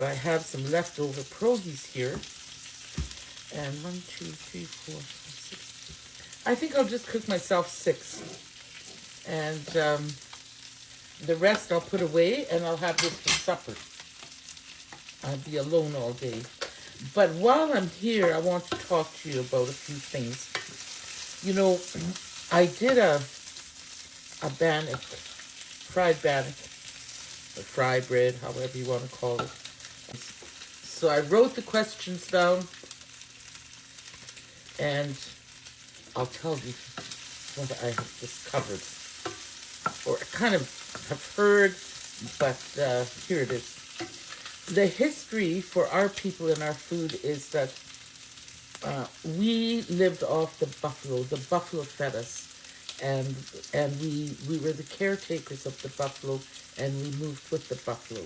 I have some leftover pierogies here. And 1, 2, 3, 4, 5, 6. I think I'll just cook myself 6. And the rest I'll put away and I'll have this for supper. I'll be alone all day. But while I'm here, I want to talk to you about a few things. You know, I did a bannock, fried bannock, or fry bread, however you want to call it. So I wrote the questions down, and I'll tell you what I have discovered, or kind of have heard, but here it is. The history for our people and our food is that we lived off the buffalo. The buffalo fed us, and we were the caretakers of the buffalo, and we moved with the buffalo.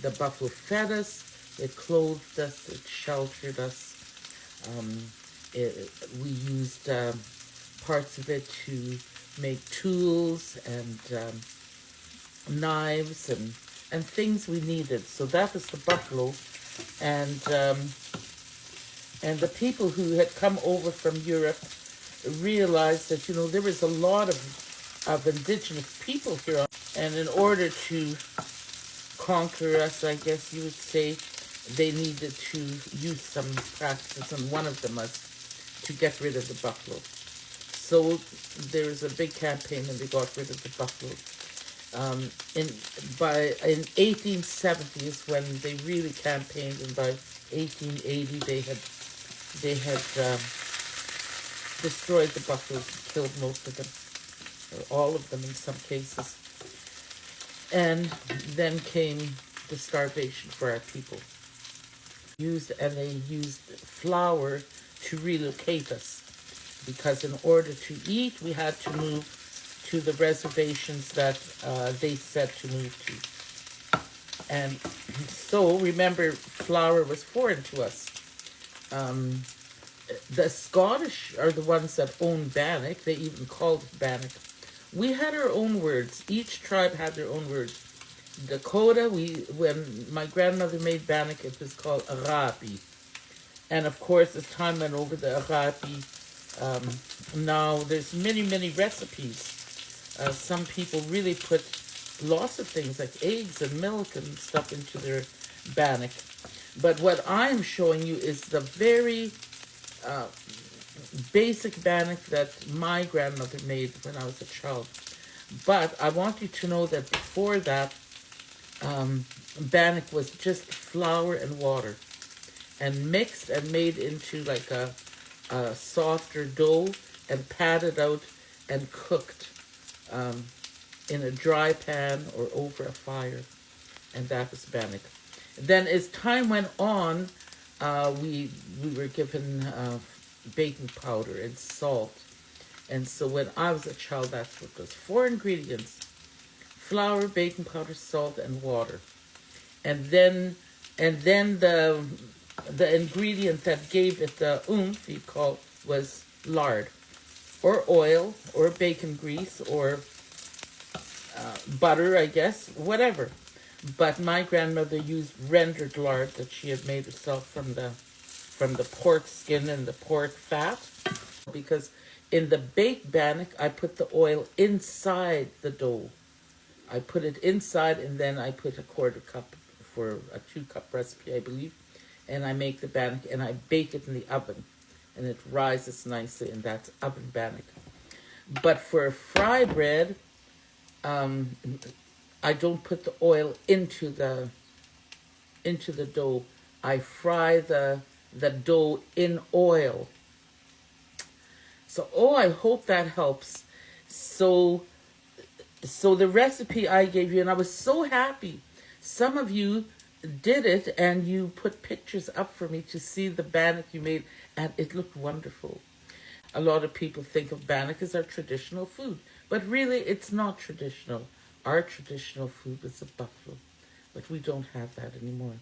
The buffalo fed us, it clothed us, it sheltered us. We used parts of it to make tools and knives and things we needed. So that was the buffalo, and the people who had come over from Europe realized that, you know, there was a lot of indigenous people here, and in order to conquer us, I guess you would say, they needed to use some practices, and one of them was to get rid of the buffalo. So there was a big campaign, and they got rid of the buffalo. In 1870 is when they really campaigned, and by 1880 they had destroyed the buffaloes, killed most of them, or all of them in some cases. And then came the starvation for our people. They used flour to relocate us, because in order to eat, we had to move to the reservations that they said to move to. And so, remember, flour was foreign to us. The Scottish are the ones that own bannock. They even called it bannock. We had our own words. Each tribe had their own words. Dakota, when my grandmother made bannock, it was called arabi. And of course, as time went over, the arabi, now there's many, many recipes. Some people really put lots of things like eggs and milk and stuff into their bannock. But what I'm showing you is the very basic bannock that my grandmother made when I was a child. But I want you to know that before that, bannock was just flour and water, and mixed and made into like a softer dough, and patted out and cooked in a dry pan or over a fire, and that was bannock. Then as time went on, we were given baking powder and salt, and so when I was a child, that's what was 4 ingredients: flour, baking powder, salt, and water. And then the ingredient that gave it the oomph, you call, was lard, or oil, or bacon grease, or butter, I guess, whatever. But my grandmother used rendered lard that she had made herself from the pork skin and the pork fat, because in the baked bannock, I put the oil inside the dough. I put it inside, and then I put a 1/4 cup for a 2-cup recipe, I believe, and I make the bannock, and I bake it in the oven, and it rises nicely, and that's oven bannock. But for fry bread, I don't put the oil into the dough. I fry the dough in oil. So, I hope that helps. So the recipe I gave you, and I was so happy. Some of you did it, and you put pictures up for me to see the bannock you made, and it looked wonderful. A lot of people think of bannock as our traditional food, but really it's not traditional. Our traditional food was the buffalo, but we don't have that anymore.